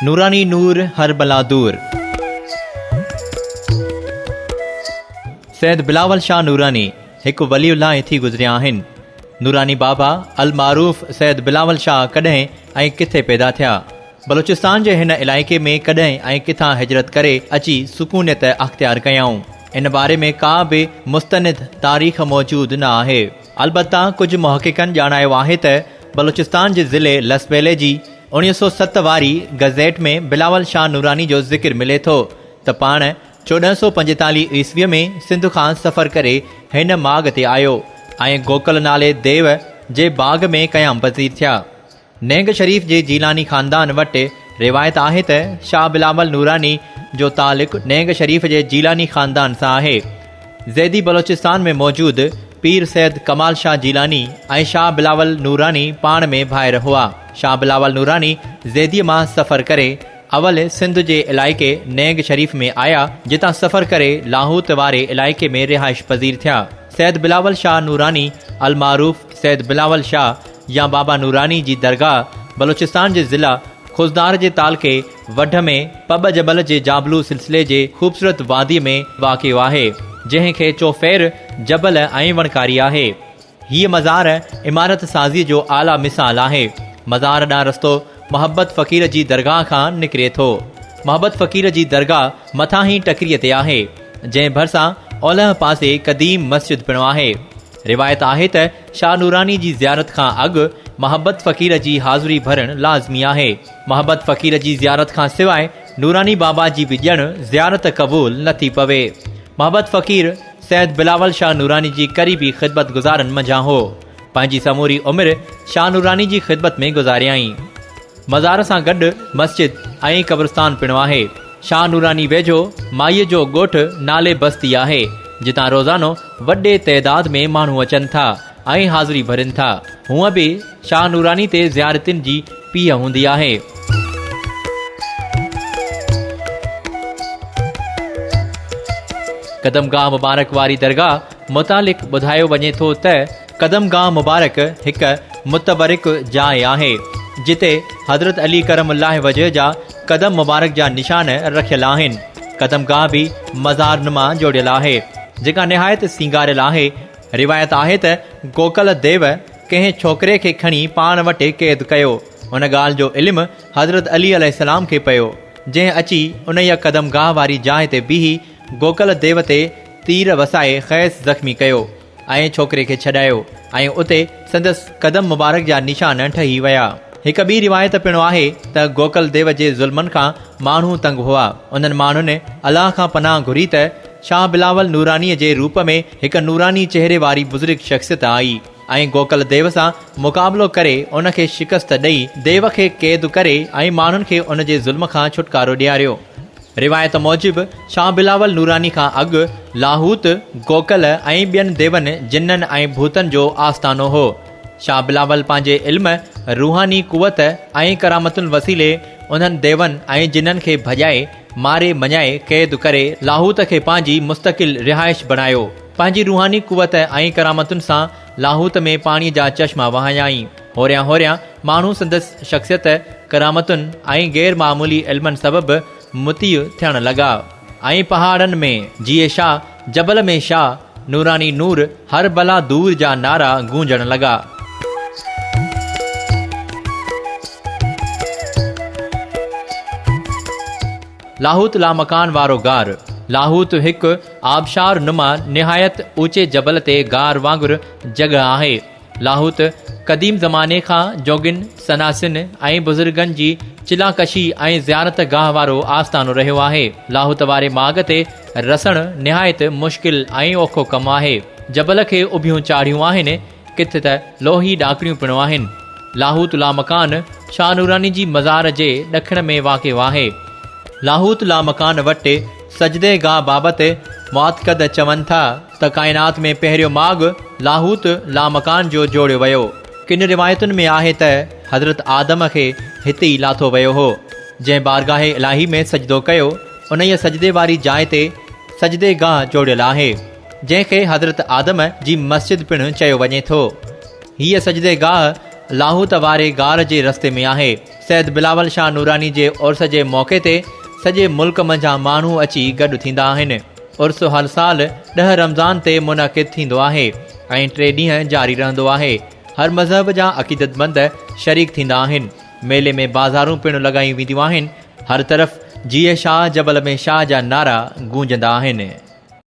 नूरानी नूर हर बला दूर। सैयद बिलावल शाह नूरानी एक वलीउल्लाह थी गुज़रिया आहिनि। नूरानी बाबा अल मारूफ़ सैयद बिलावल शाह कॾहिं ऐं किथे पैदा थिया, बलूचिस्तान जे हिन इलाइक़े में कॾहिं ऐं किथां हिजरत करे अची सुकूनियत अख़्तियार कयाऊं, इन बारे में का बि मुस्तनिद तारीख़ मौजूद न आहे। अलबत्ता कुझु मुहक़िक़नि ॼाणायो आहे त बलूचिस्तान जे ज़िले लसबेले जी 1907 वारी गज़ेट में बिलावल शाह नूरानी जो ज़िक्र मिले थो त पाण 1445 ईस्वीअ में सिंध खां सफ़र करे हिन माॻ ते आयो ऐं गोकल नाले देव जे बाग़ में क़याम पज़ीर थिया। नेंग शरीफ़ जे जीलानी ख़ानदान वटि रिवायत आहे त शाह बिलावल नूरानी जो तालिक़ नेंग शरीफ़ जे जीलानी ख़ानदान सां आहे। ज़ैदी बलोचिस्तान में मौजूद पीर सैयद कमाल शाह जीलानी ऐं शाह बिलावल नूरानी पाण में भाइर हुआ। शाह बिलावल नूरानी ज़ैदीअ मां सफ़र करे अवल सिंध जे इलाइक़े नेंग शरीफ़ में आया, जितां सफ़र करे लाहौत वारे इलाइक़े में रिहाइश पज़ीर थिया। सैयद बिलावल शाह नूरानी अल मारूफ़ सैयद बिलावल शाह या बाबा नूरानी जी दरगाह बलूचिस्तान जे ज़िला खुज़दार जे तालके वढ में पब जबल जे जाबलू सिलसिले जे ख़ूबसूरत वादीअ में वाक़िअ आहे, जंहिंखे चौफेर जबल ऐं वणकारी आहे। हीअ मज़ार इमारत साज़ीअ जो आला मिसाल आहे। मज़ार ॾांहुं रस्तो मोहब्बत फ़क़ीर जी दरगाह खां निकिरे थो। मोहब्बत फ़क़ीर जी दरगाह मथां ई टकरीअ ते आहे, जंहिं भरिसां ओलह पासे क़दीम मस्जिद पिणु आहे। रिवायत आहे त शाह नूरानी जी ज़ियारत खां अॻु मोहब्बत फ़क़ीर जी हाज़िरी भरणु लाज़मी आहे। मोहब्बत फ़क़ीर जी ज़ियारत खां सवाइ नूरानी बाबा जी बि ॼण ज़ियारत क़बूल नथी पवे। मोहब्बत फ़क़ीर सैयद बिलावल शाह नूरानी जी क़रीबी ख़िदमत गुज़ारनि मंझां हो। पंहिंजी समूरी उमिरि शाह नूरानी जी ख़िदमत में गुज़ारियईं। मज़ार सां गॾु मस्जिद ऐं क़ब्रस्तान पिणु आहे। शाह नूरानी वेझो माईअ जो ॻोठु नाले बस्ती आहे, जितां रोज़ानो वॾे तइदाद में माण्हू अचनि था ऐं हाज़िरी भरनि था। हूअं बि शाह नूरानी ते ज़ियारतुनि जी पीह हूंदी आहे। कदमगाह मुबारक वारी दरगाह मुतालिक़ ॿुधायो वञे थो त कदमगाह मुबारक हिकु मुतबरिक जाइ आहे, जिते हज़रत अली करमुल्लाह वजह जा कदम मुबारक जा निशान रखियल आहिनि। कदमगाह बि मज़ार नुमा जोड़ियल आहे, जेका निहायत सींगारियल आहे। रिवायत आहे त गोकल देव कंहिं छोकिरे खे खणी पाण वटि क़ैद कयो। उन ॻाल्हि जो इल्मु हज़रत अली अलैहिस्सलाम खे पियो, जंहिं अची उन कदमगाह वारी जाइ ते बीही गोकल देव ते तीर वसाए ख़ैस ज़ख़्मी कयो ऐं छोकिरे खे छॾायो ऐं उते संदसि कदम मुबारक जा निशान ठही विया। हिकु ॿी रिवायत पिणु आहे त गोकल देव जे ज़ुल्मनि खां माण्हू तंग हुआ। उन्हनि माण्हुनि अलाह खां पनाह घुरी त शाह बिलावल नूरानीअ जे रूप में हिकु नूरानी चेहरे वारी बुज़ुर्ग शख़्सियत आई ऐं गोकल देव सां मुक़ाबिलो करे उन खे शिकस्त ॾेई देव खे क़ैद करे ऐं माण्हुनि खे उन जे ज़ुल्म खां छुटकारो ॾियारियो। रिवायत मूजिबि शाह बिलावल नूरानी खां अॻु लाहूत गोकल ऐं ॿियनि देवनि जिन्ननि ऐं भूतनि जो आस्थानो हो। शाह बिलावल पंहिंजे इल्म रूहानी कुवत ऐं करामतुनि वसीले उन्हनि देवनि ऐं जिन्ननि खे भॼाए मारे मञाए क़ैद करे लाहूत खे पंहिंजी मुस्तक़िल रिहाइश बणायो। पंहिंजी रूहानी कुवत ऐं करामतुनि सां लाहूत में पाणीअ जा चश्मा वहायाईं। होरियां होरियां माण्हू संदसि शख़्सियत करामतुनि ऐं गैर मामूली इल्मनि सबबि मुतीअ थियण लॻा ऐं पहाड़नि में जीअं शाह जबल में शाह नूरानी नूर हर बला दूर जा नारा गूंजण लॻा। लाहूत लामकान वारो गार। लाहूत हिकु आबशार नुमा निहायत ऊचे जबल ते गार वांगुरु जॻह आहे। लाहूत क़दीम ज़माने खां जोगिन सनासिन ऐं बुज़ुर्गनि जी चिलाकशी ऐं ज़ियारत गाह वारो आस्थानो रहियो आहे। लाहूत वारे माॻ ते रसण निहायत मुश्किल ऐं औखो कमु आहे। जबल खे उभियूं चाढ़ियूं आहिनि, किथे त लोही ॾाकड़ियूं पिणु आहिनि। लाहूत लामकान शाह नूरानी जी मज़ार जे ॾखिण में वाक़िअ आहे। लाहूत लामकान वटि सजदे गाह बाबति मुआतक़द चवनि था त काइनात में पहिरियों माॻ लाहूत लामकान जो जोड़ियो वियो। किन रिवायतुनि में आहे त हज़रत आदम खे हिते ई लाथो वियो हो। जंहिं बारगाह इलाही में सजदो कयो, उन सजदे वारी जाइ ते सजदे गाह जोड़ियल आहे, जंहिंखे हज़रत आदम जी मस्जिद पिणु चयो वञे थो। हीअ सजदे गाह लाहूत वारे गार जे रस्ते में आहे। सैयद बिलावल शाह नूरानी जे उर्स जे मौक़े ते सॼे मुल्क मंझां माण्हू अची गॾु थींदा आहिनि। उर्स हर साल 10 रमज़ान ते मुनक़िद थींदो आहे ऐं 3 ॾींहं जारी रहंदो आहे। हर मज़हब जा अक़ीदतमंद शरीक थींदा आहिनि। मेले में बाज़ारूं पिणु लॻाई वेंदियूं आहिनि। हर तरफ़ जीअ शाह जबल में शाह जा नारा गूंजंदा आहिनि।